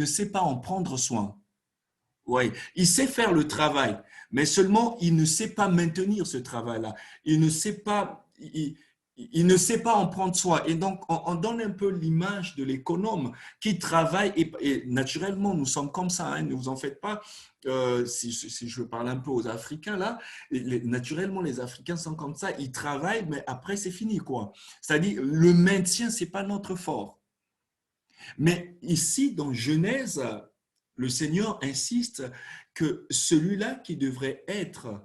ne sait pas en prendre soin. Oui, il sait faire le travail, mais seulement il ne sait pas maintenir ce travail-là. Il ne sait pas, il ne sait pas en prendre soin. Et donc, on donne un peu l'image de l'économe qui travaille, et naturellement, nous sommes comme ça, hein, ne vous en faites pas. Si je parle un peu aux Africains, là, naturellement, les Africains sont comme ça, ils travaillent, mais après, c'est fini, quoi. C'est-à-dire, le maintien, c'est pas notre fort. Mais ici, dans Genèse, le Seigneur insiste que celui-là qui devrait être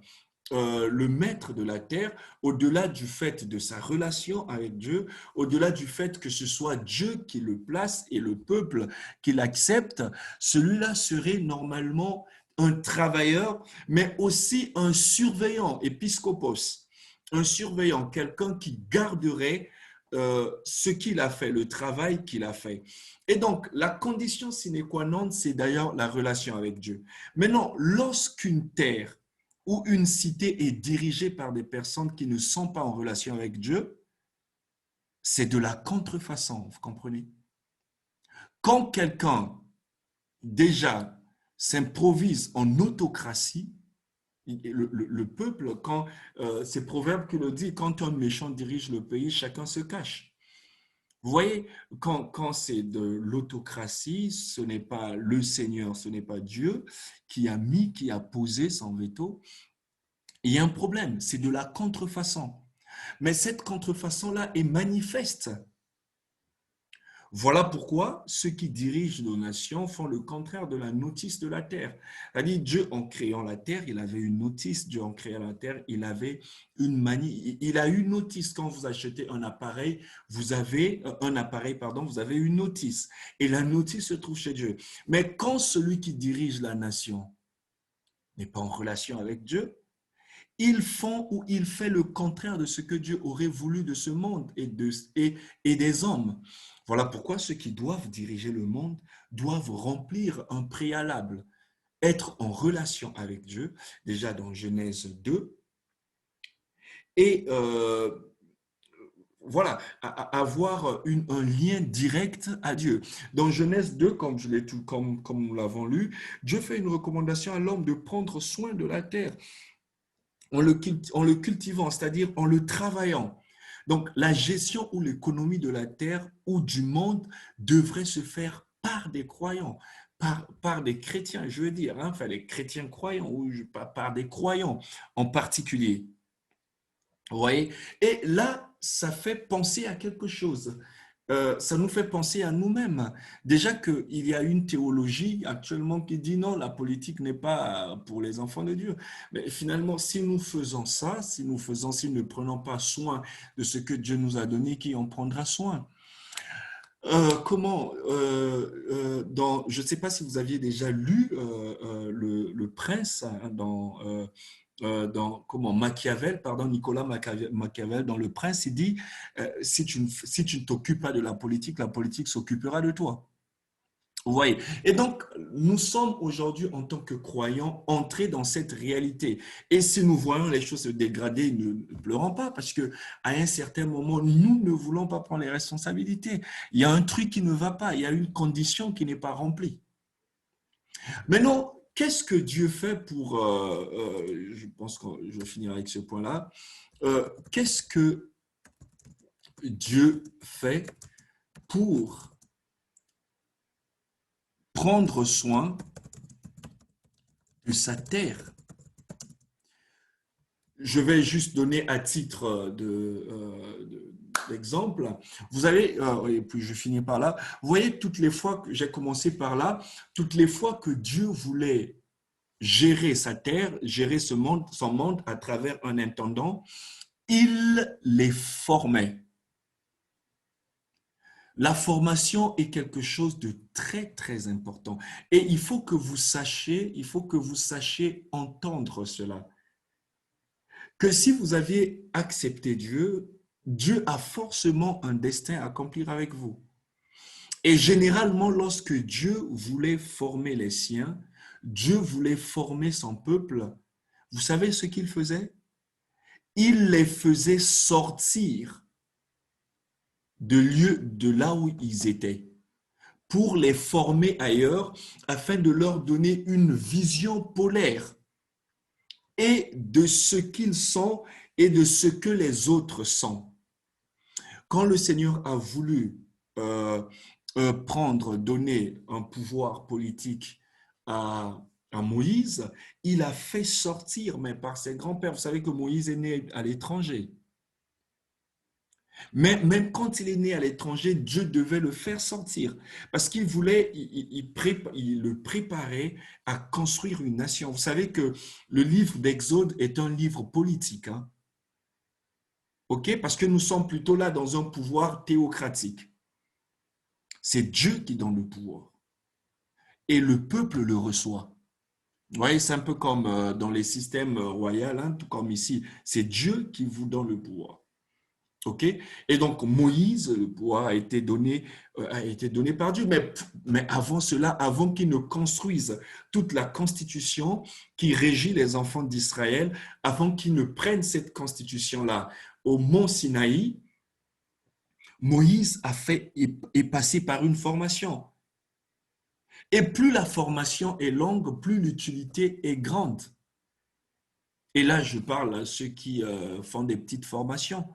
le maître de la terre, au-delà du fait de sa relation avec Dieu, au-delà du fait que ce soit Dieu qui le place et le peuple qui l'accepte, celui-là serait normalement un travailleur, mais aussi un surveillant, épiscopos, un surveillant, quelqu'un qui garderait ce qu'il a fait, le travail qu'il a fait. Et donc, la condition sine qua non, c'est d'ailleurs la relation avec Dieu. Maintenant, lorsqu'une terre ou une cité est dirigée par des personnes qui ne sont pas en relation avec Dieu, c'est de la contrefaçon, vous comprenez? Quand quelqu'un déjà s'improvise en autocratie, le peuple, quand c'est Proverbe qui le dit, quand un méchant dirige le pays, chacun se cache. Vous voyez, quand c'est de l'autocratie, ce n'est pas le Seigneur, ce n'est pas Dieu qui a mis, qui a posé son veto. Il y a un problème, c'est de la contrefaçon. Mais cette contrefaçon-là est manifeste. Voilà pourquoi ceux qui dirigent nos nations font le contraire de la notice de la terre. C'est-à-dire, Dieu, en créant la terre, il avait une notice. Dieu, en créant la terre, il avait une manie. Il a une notice. Quand vous achetez un appareil, vous avez vous avez une notice. Et la notice se trouve chez Dieu. Mais quand celui qui dirige la nation n'est pas en relation avec Dieu, ils font ou il fait le contraire de ce que Dieu aurait voulu de ce monde et des hommes. Voilà pourquoi ceux qui doivent diriger le monde doivent remplir un préalable, être en relation avec Dieu, déjà dans Genèse 2, et voilà, avoir un lien direct à Dieu. Dans Genèse 2, comme nous l'avons lu, Dieu fait une recommandation à l'homme de prendre soin de la terre en le cultivant, c'est-à-dire en le travaillant. Donc, la gestion ou l'économie de la terre ou du monde devrait se faire par des croyants, par des chrétiens, je veux dire, hein, enfin, les chrétiens croyants ou par des croyants en particulier. Vous voyez? Et là, ça fait penser à quelque chose. Ça nous fait penser à nous-mêmes. Déjà qu'il y a une théologie actuellement qui dit non, la politique n'est pas pour les enfants de Dieu. Mais finalement, si nous faisons ça, si nous ne prenons pas soin de ce que Dieu nous a donné, qui en prendra soin? Je ne sais pas si vous aviez déjà lu le Prince hein, dans Machiavel, pardon, Nicolas Machiavel, dans Le Prince, il dit si tu ne t'occupes pas de la politique s'occupera de toi. Vous voyez. Et donc, nous sommes aujourd'hui, en tant que croyants, entrés dans cette réalité. Et si nous voyons les choses se dégrader, ne pleurons pas, parce que à un certain moment, nous ne voulons pas prendre les responsabilités. Il y a un truc qui ne va pas, il y a une condition qui n'est pas remplie. Maintenant, qu'est-ce que Dieu fait pour, je pense que je vais finir avec ce point-là, qu'est-ce que Dieu fait pour prendre soin de sa terre? Je vais juste donner à titre d'exemple. Vous avez, et puis je finis par là, vous voyez, toutes les fois que j'ai commencé par là, toutes les fois que Dieu voulait gérer sa terre, gérer son monde à travers un intendant, il les formait. La formation est quelque chose de très, très important. Et il faut que vous sachiez entendre cela. Que si vous aviez accepté Dieu, Dieu a forcément un destin à accomplir avec vous. Et généralement, lorsque Dieu voulait former les siens, Dieu voulait former son peuple, vous savez ce qu'il faisait? Il les faisait sortir de là où ils étaient pour les former ailleurs afin de leur donner une vision polaire et de ce qu'ils sont et de ce que les autres sont. Quand le Seigneur a voulu euh, donner un pouvoir politique à Moïse, il a fait sortir, mais par ses grands-pères. Vous savez que Moïse est né à l'étranger. Mais même quand il est né à l'étranger, Dieu devait le faire sortir parce qu'il voulait, il le préparait à construire une nation. Vous savez que le livre d'Exode est un livre politique, hein? OK? Parce que nous sommes plutôt là dans un pouvoir théocratique. C'est Dieu qui donne le pouvoir et le peuple le reçoit. Vous voyez, c'est un peu comme dans les systèmes royaux, hein, tout comme ici. C'est Dieu qui vous donne le pouvoir. OK? Et donc, Moïse, le pouvoir a été donné par Dieu. Mais avant cela, avant qu'il ne construise toute la constitution qui régit les enfants d'Israël, avant qu'il ne prenne cette constitution-là au mont Sinaï, Moïse est passé par une formation. Et plus la formation est longue, plus l'utilité est grande. Et là, je parle à ceux qui font des petites formations.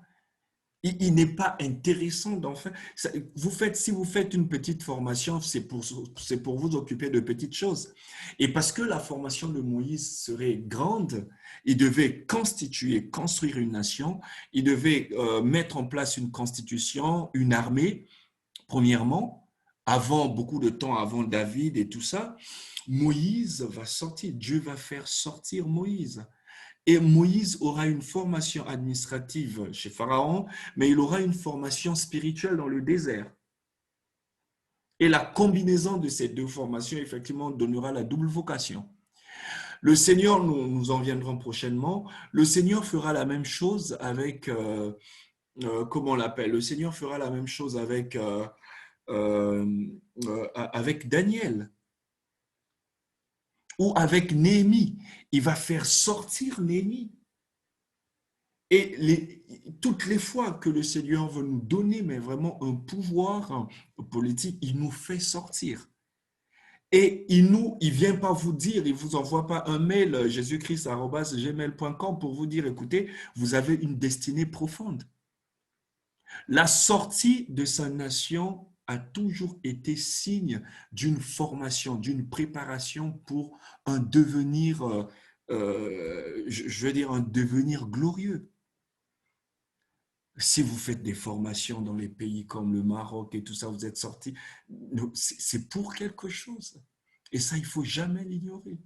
Il n'est pas intéressant d'en faire. Si vous faites une petite formation, c'est pour vous occuper de petites choses. Et parce que la formation de Moïse serait grande, il devait construire une nation, il devait mettre en place une constitution, une armée, premièrement, beaucoup de temps avant David et tout ça. Moïse va sortir, Dieu va faire sortir Moïse. Et Moïse aura une formation administrative chez Pharaon, mais il aura une formation spirituelle dans le désert. Et la combinaison de ces deux formations, effectivement, donnera la double vocation. Le Seigneur, nous en viendrons prochainement, le Seigneur fera la même chose avec, comment on l'appelle? Le Seigneur fera la même chose avec Daniel ou avec Néhémie. Il va faire sortir Néhémie. Et toutes les fois que le Seigneur veut nous donner, mais vraiment un pouvoir politique, il nous fait sortir. Et il vient pas vous dire, il vous envoie pas un mail jésus-christ@gmail.com pour vous dire, écoutez, vous avez une destinée profonde. La sortie de sa nation a toujours été signe d'une formation, d'une préparation pour un devenir, je veux dire, un devenir glorieux. Si vous faites des formations dans les pays comme le Maroc et tout ça, vous êtes sortis, c'est pour quelque chose. Et ça, il faut jamais l'ignorer.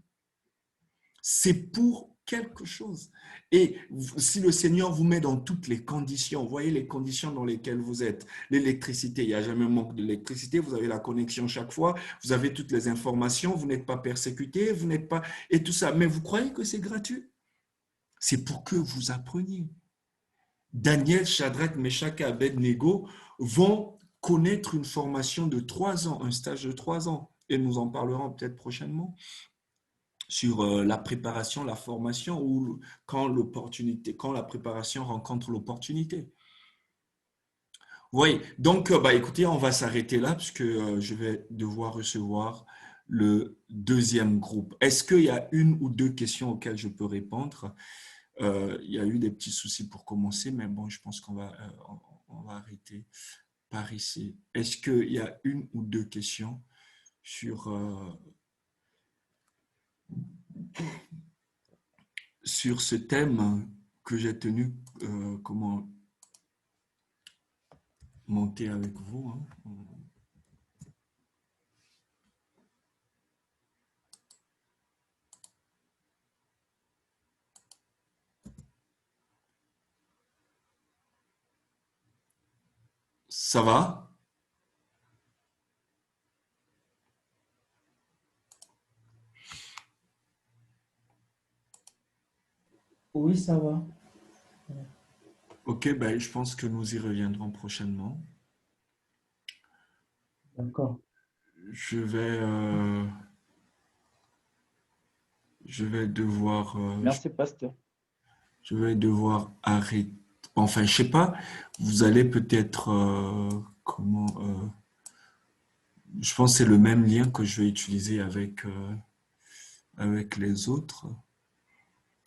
C'est pour quelque chose. Et si le Seigneur vous met dans toutes les conditions, voyez les conditions dans lesquelles vous êtes. L'électricité, il n'y a jamais manque d'électricité, vous avez la connexion chaque fois, vous avez toutes les informations, vous n'êtes pas persécuté, vous n'êtes pas... Et tout ça. Mais vous croyez que c'est gratuit? C'est pour que vous appreniez. Daniel, Shadrach, Meshach et Abednego vont connaître une formation de 3 ans, un stage de 3 ans. Et nous en parlerons peut-être prochainement sur la préparation, la formation ou quand la préparation rencontre l'opportunité. Oui, donc écoutez, on va s'arrêter là puisque je vais devoir recevoir le deuxième groupe. Est-ce qu'il y a une ou deux questions auxquelles je peux répondre? Il y a eu des petits soucis pour commencer, mais bon, je pense on va arrêter par ici. Est-ce qu'il y a une ou deux questions sur, sur ce thème que j'ai tenu comment monter avec vous, hein? Ça va? Oui, ça va. Ok, je pense que nous y reviendrons prochainement. D'accord. Je vais, euh, je vais devoir, Merci, pasteur. je vais devoir arrêter. Enfin, je sais pas. Vous allez peut-être comment Je pense que c'est le même lien que je vais utiliser avec les autres.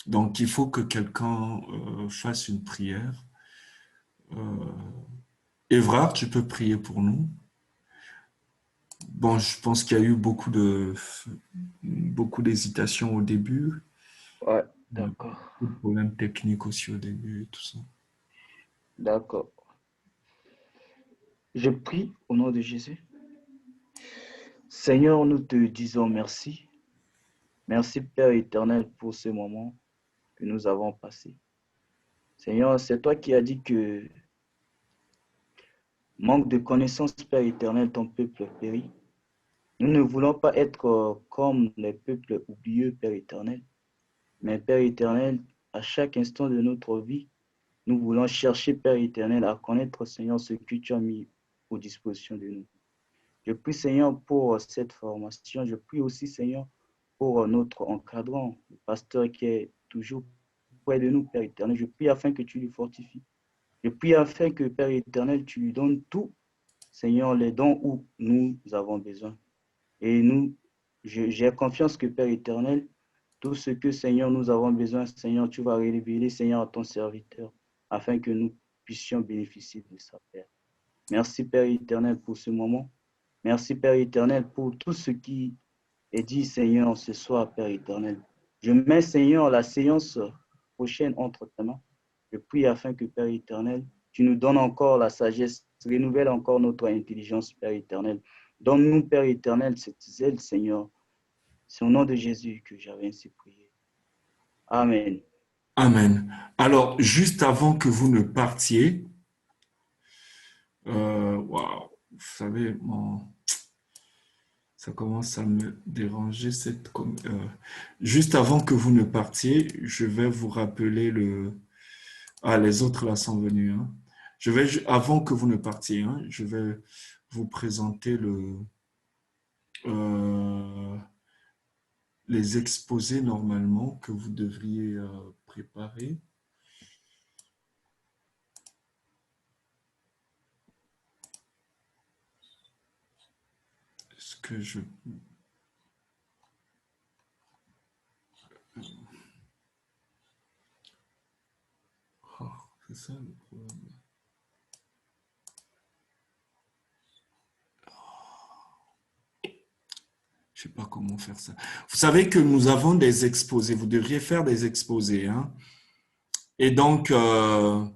Donc, il faut que quelqu'un fasse une prière. Évrard, tu peux prier pour nous. Bon, je pense qu'il y a eu beaucoup d'hésitation au début, Ouais, d'accord. beaucoup de problèmes techniques aussi au début et tout ça. D'accord. Je prie au nom de Jésus. Seigneur, nous te disons merci. Merci, Père éternel, pour ce moment que nous avons passé. Seigneur, c'est toi qui as dit que manque de connaissance, Père éternel, ton peuple périt. Nous ne voulons pas être comme les peuples oublieux, Père éternel. Mais Père éternel, à chaque instant de notre vie, nous voulons chercher, Père éternel, à connaître, Seigneur, ce que tu as mis aux dispositions de nous. Je prie, Seigneur, pour cette formation. Je prie aussi, Seigneur, pour notre encadrant, le pasteur qui est toujours près de nous, Père éternel. Je prie afin que tu lui fortifies. Je prie afin que, Père éternel, tu lui donnes tout, Seigneur, les dons où nous avons besoin. Et j'ai confiance que, Père éternel, tout ce que, Seigneur, nous avons besoin, Seigneur, tu vas révéler, Seigneur, à ton serviteur, afin que nous puissions bénéficier de ça, Père. Merci, Père éternel, pour ce moment. Merci, Père éternel, pour tout ce qui est dit, Seigneur, ce soir, Père éternel. Je mets, Seigneur, la séance prochaine entre tes mains. Je prie afin que, Père éternel, tu nous donnes encore la sagesse, renouvelle encore notre intelligence, Père éternel. Donne-nous, Père éternel, cette zèle, Seigneur. C'est au nom de Jésus que j'avais ainsi prié. Amen. Amen. Alors, juste avant que vous ne partiez, waouh, vous savez, ça commence à me déranger juste avant que vous ne partiez, je vais vous rappeler Ah, les autres là sont venus. Hein. Avant que vous ne partiez, hein, je vais vous présenter euh, les exposés normalement que vous devriez préparer. Est-ce que je... Oh, c'est ça le problème. Je sais pas comment faire ça. Vous savez que nous avons des exposés. Vous devriez faire des exposés. Hein? Et donc, je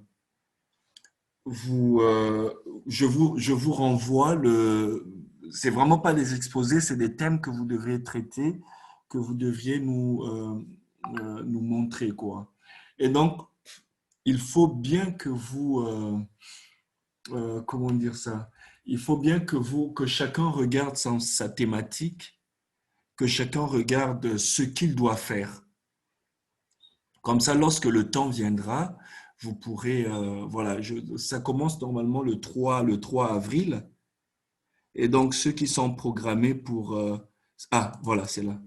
vous renvoie c'est vraiment pas des exposés, c'est des thèmes que vous devriez traiter, que vous devriez nous montrer, quoi. Et donc, il faut bien que comment dire ça? Il faut bien que chacun regarde sa thématique, que chacun regarde ce qu'il doit faire. Comme ça, lorsque le temps viendra, vous pourrez, voilà, ça commence normalement le 3 avril. Et donc, ceux qui sont programmés pour... ah, voilà, c'est là.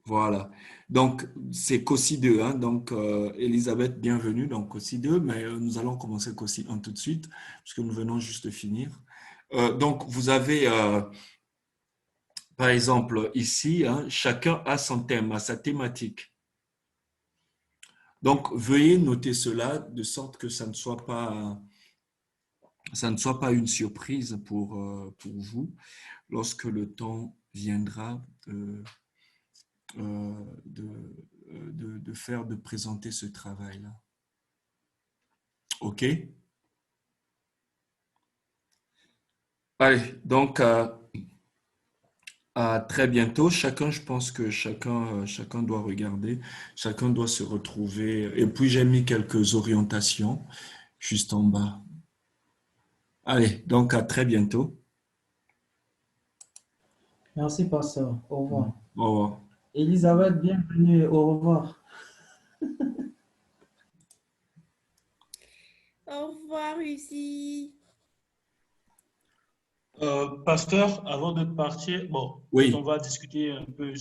Voilà. Donc, c'est COSI 2. Hein, donc, Elisabeth, bienvenue dans COSI 2. Mais nous allons commencer COSI 1 tout de suite, puisque nous venons juste de finir. Donc, vous avez, par exemple, ici, hein, chacun a son thème, a sa thématique. Donc, veuillez noter cela de sorte que ça ne soit pas une surprise pour vous lorsque le temps viendra de présenter ce travail-là. OK? Allez, donc à très bientôt. Je pense que chacun doit regarder, chacun doit se retrouver. Et puis j'ai mis quelques orientations juste en bas. Allez, donc à très bientôt. Merci, pasteur. Au revoir. Au revoir. Elisabeth, bienvenue. Au revoir. Au revoir, Lucie. Pasteur, avant de partir, bon, on Oui, va discuter un peu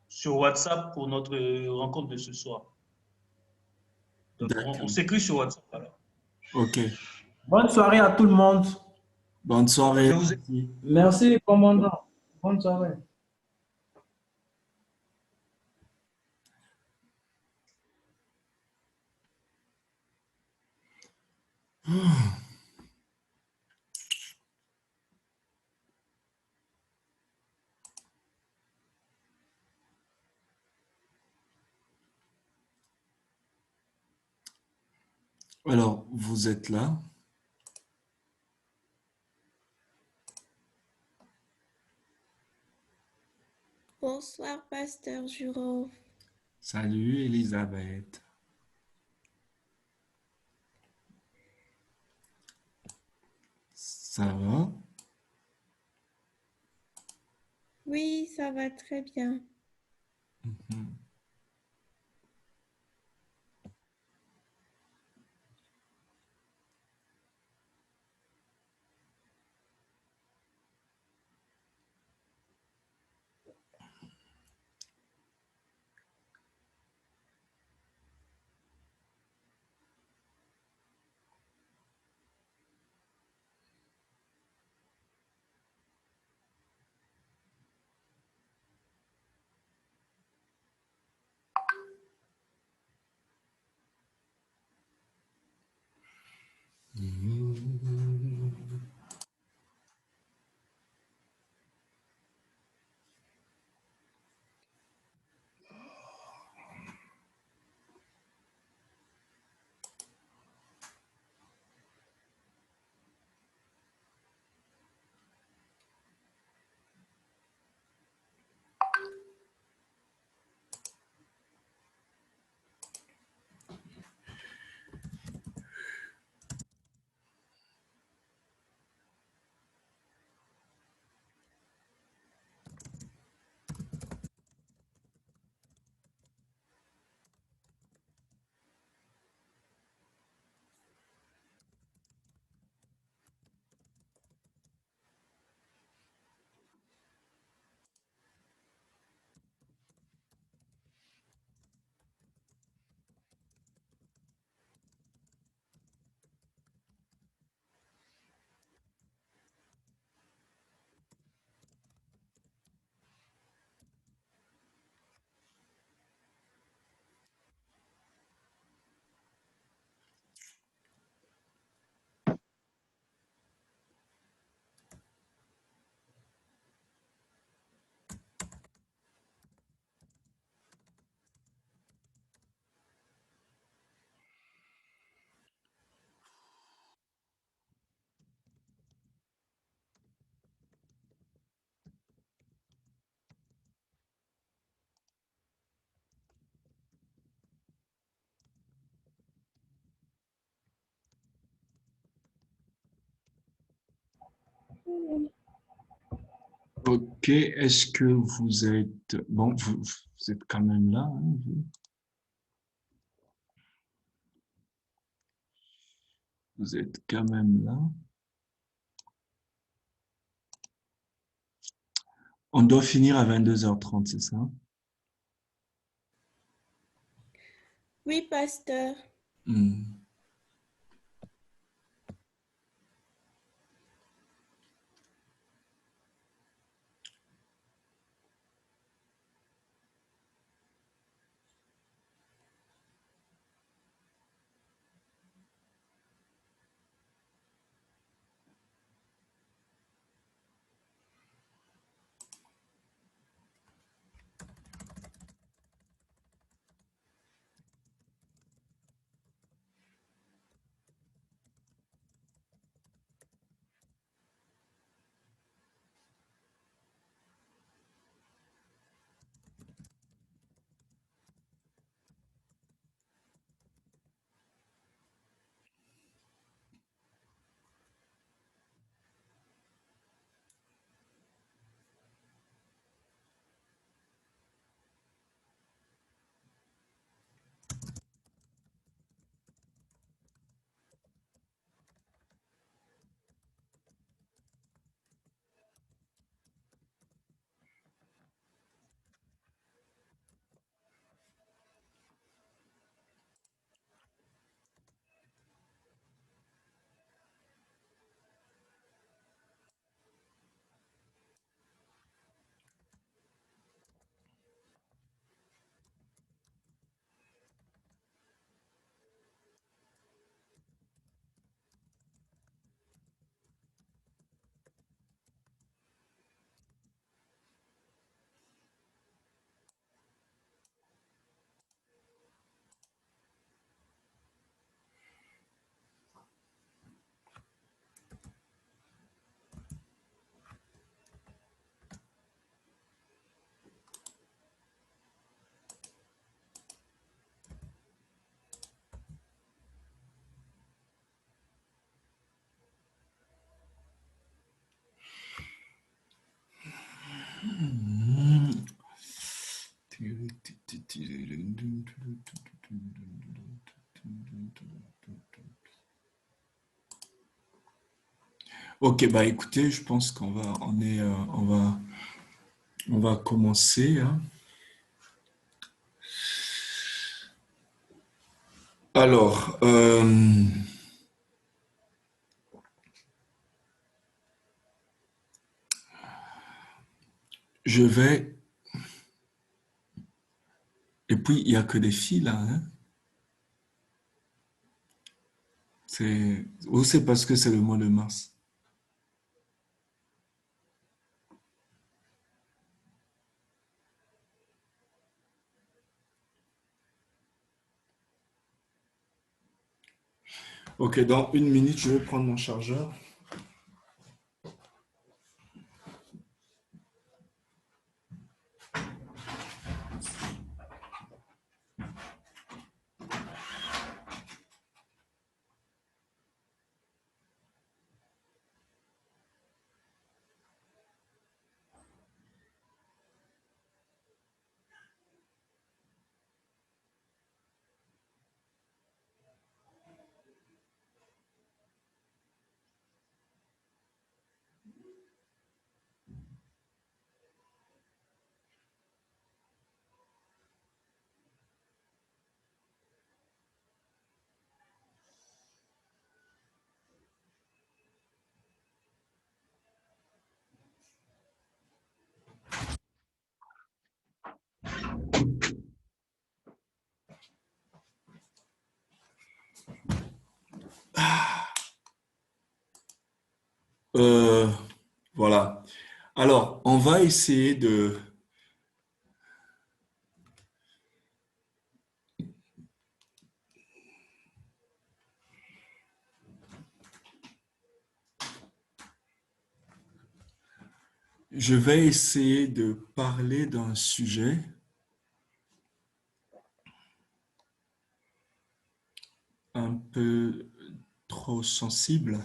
sur WhatsApp pour notre rencontre de ce soir. Donc, on d'accord. s'écrit sur WhatsApp alors. OK. Bonne soirée à tout le monde. Bonne Je soirée. vous Merci, commandant. Bonne soirée. Alors, vous êtes là. Bonsoir, pasteur Juro. Salut, Elisabeth. Ça va? Oui, ça va très bien. Mhm. Ok, est-ce que vous êtes... Bon, vous êtes quand même là, hein, vous êtes quand même là. On doit finir à 22h30, c'est ça? Oui, pasteur. Hmm. Ok, bah écoutez, je pense on va commencer, hein. Alors, je vais, et puis il n'y a que des filles là, hein. Ou c'est parce que c'est le mois de mars. Ok, dans une minute, je vais prendre mon chargeur. Euh, voilà. Alors, on va essayer de... Je vais essayer de parler d'un sujet un peu trop sensible.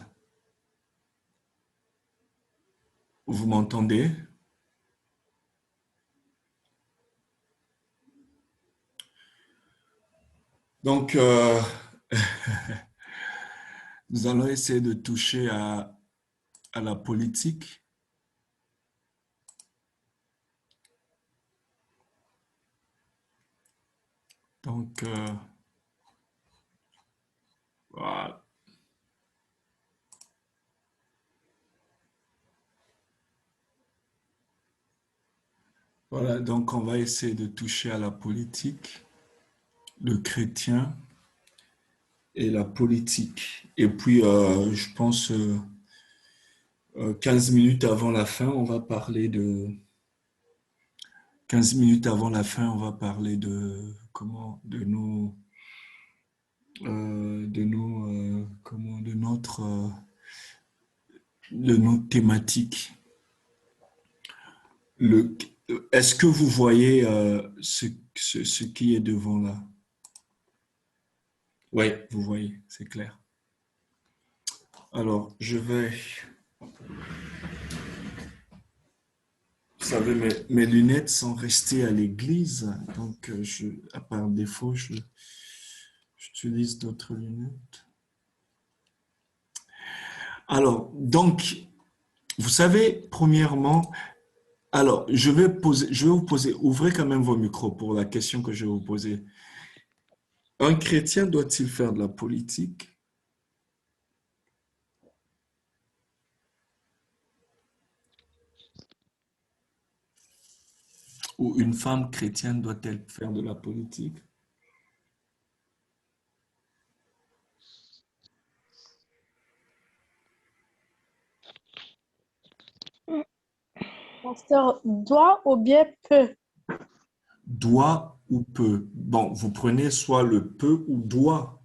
Vous m'entendez? Donc, nous allons essayer de toucher à la politique. Donc, voilà. Voilà, donc on va essayer de toucher à la politique, le chrétien et la politique. Et puis, je pense, 15 minutes avant la fin, on va parler de... 15 minutes avant la fin, on va parler de comment, de nos thématiques. Le, est-ce que vous voyez ce qui est devant là? Oui, vous voyez, c'est clair. Alors, vous savez, mes lunettes sont restées à l'église, donc par défaut, j'utilise d'autres lunettes. Alors, donc, vous savez, premièrement, alors, je vais vous poser, ouvrez quand même vos micros pour la question que je vais vous poser. Un chrétien doit-il faire de la politique? Ou une femme chrétienne doit-elle faire de la politique? Pasteur, doit ou bien peut? Doit ou peut? Bon, vous prenez soit le peut ou doit,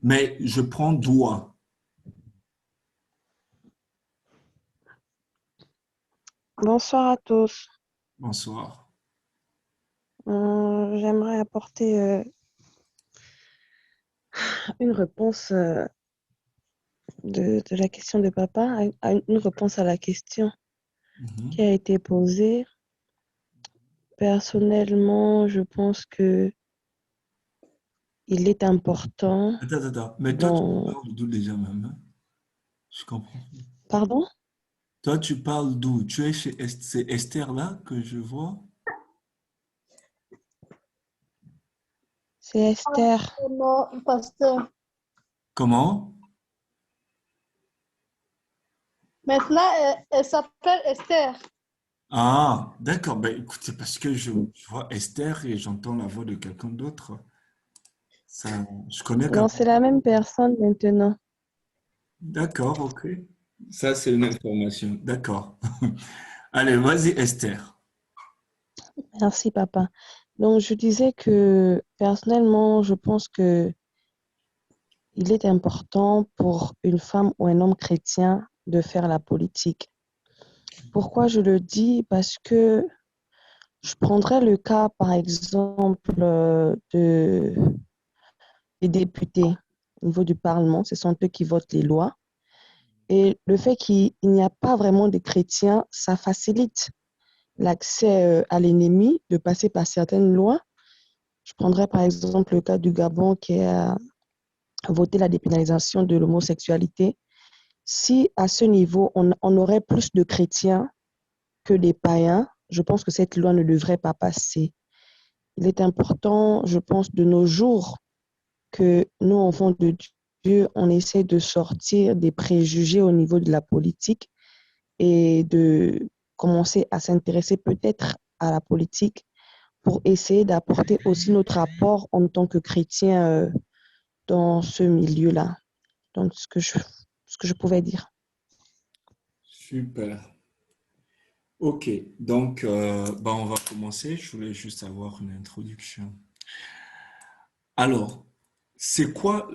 mais je prends doit. Bonsoir à tous. Bonsoir. J'aimerais apporter une réponse de la question de papa, une réponse à la question Mhm. qui a été posée. Personnellement, je pense que il est important Attends. Mais toi, tu dans... parles d'où déjà même, hein? Je comprends. Pardon? Toi, tu parles d'où? Tu es chez c'est Esther là que je vois? C'est Esther. Non, pasteur. Comment? Maintenant, elle s'appelle Esther. Ah, d'accord. Ben, écoute, c'est parce que je vois Esther et j'entends la voix de quelqu'un d'autre. Ça, je connais Non, quelqu'un. c'est la même personne maintenant. D'accord, ok. Ça, c'est une information. D'accord. Allez, vas-y, Esther. Merci, papa. Donc, je disais que personnellement, je pense que il est important pour une femme ou un homme chrétien de faire la politique. Pourquoi je le dis? Parce que je prendrais le cas, par exemple, des députés au niveau du Parlement. Ce sont eux qui votent les lois. Et le fait qu'il n'y a pas vraiment de chrétiens, ça facilite l'accès à l'ennemi de passer par certaines lois. Je prendrais par exemple le cas du Gabon qui a voté la dépénalisation de l'homosexualité. Si à ce niveau, on aurait plus de chrétiens que des païens, je pense que cette loi ne devrait pas passer. Il est important, je pense, de nos jours, que nous, enfants de Dieu, on essaie de sortir des préjugés au niveau de la politique et de commencer à s'intéresser peut-être à la politique pour essayer d'apporter aussi notre apport en tant que chrétien dans ce milieu-là. Donc, ce que je pouvais dire. Super. Ok, donc bah, on va commencer. Je voulais juste avoir une introduction. Alors, c'est quoi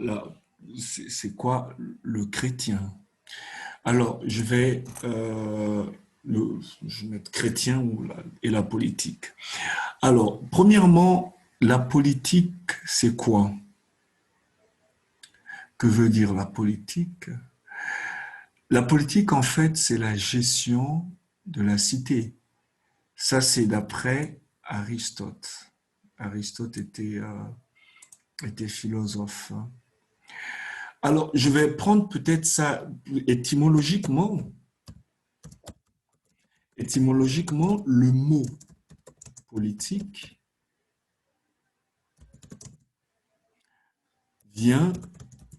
c'est quoi le chrétien? Alors, je vais mettre chrétien et la politique. Alors, premièrement, la politique, c'est quoi? Que veut dire la politique? La politique, en fait, c'est la gestion de la cité. Ça, c'est d'après Aristote. Aristote était philosophe. Alors, je vais prendre peut-être ça étymologiquement. Étymologiquement, le mot politique vient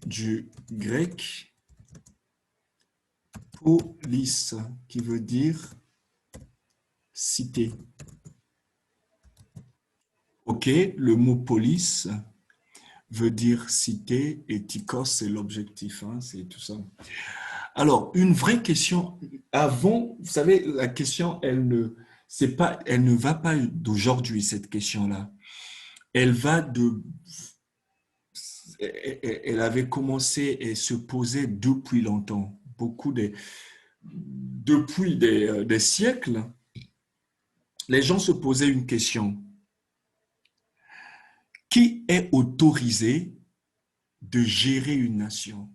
du grec polis, qui veut dire cité. Ok, le mot polis veut dire cité et tikos, c'est l'objectif, hein, c'est tout ça. Alors, une vraie question, avant, vous savez, la question, elle ne va pas d'aujourd'hui, cette question-là. Elle va elle avait commencé et se posait depuis longtemps. Depuis des siècles, les gens se posaient une question. Qui est autorisé de gérer une nation?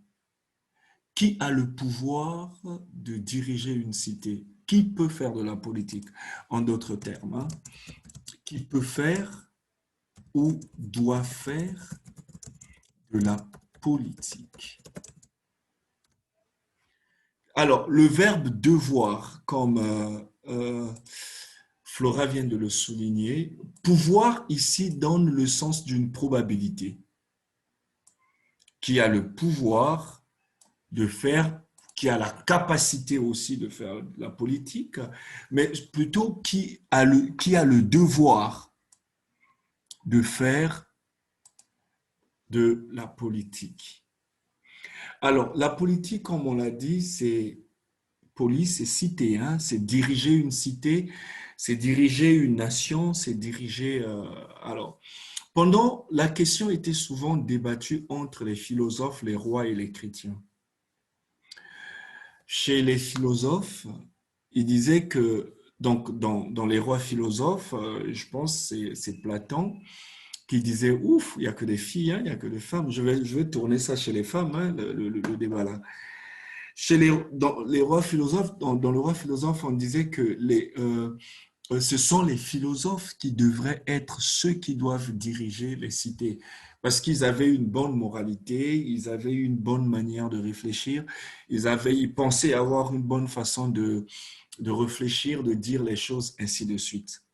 Qui a le pouvoir de diriger une cité? Qui peut faire de la politique? En d'autres termes, hein, qui peut faire ou doit faire de la politique? Alors, le verbe devoir, comme Flora vient de le souligner, pouvoir ici donne le sens d'une probabilité. Qui a le pouvoir de faire, qui a la capacité aussi de faire de la politique, mais plutôt qui a le devoir de faire de la politique. Alors, la politique, comme on l'a dit, c'est police, c'est cité, hein, c'est diriger une cité, c'est diriger une nation, c'est diriger... alors, pendant, la question était souvent débattue entre les philosophes, les rois et les chrétiens. Chez les philosophes, ils disaient que, donc dans les rois philosophes, je pense que c'est Platon qui disait, ouf, il n'y a que des filles, hein, il n'y a que des femmes. Je vais tourner ça chez les femmes, hein, le débat là. Dans le roi philosophe, on disait que ce sont les philosophes qui devraient être ceux qui doivent diriger les cités, parce qu'ils avaient une bonne moralité, ils avaient une bonne manière de réfléchir, ils pensaient avoir une bonne façon de réfléchir, de dire les choses, ainsi de suite.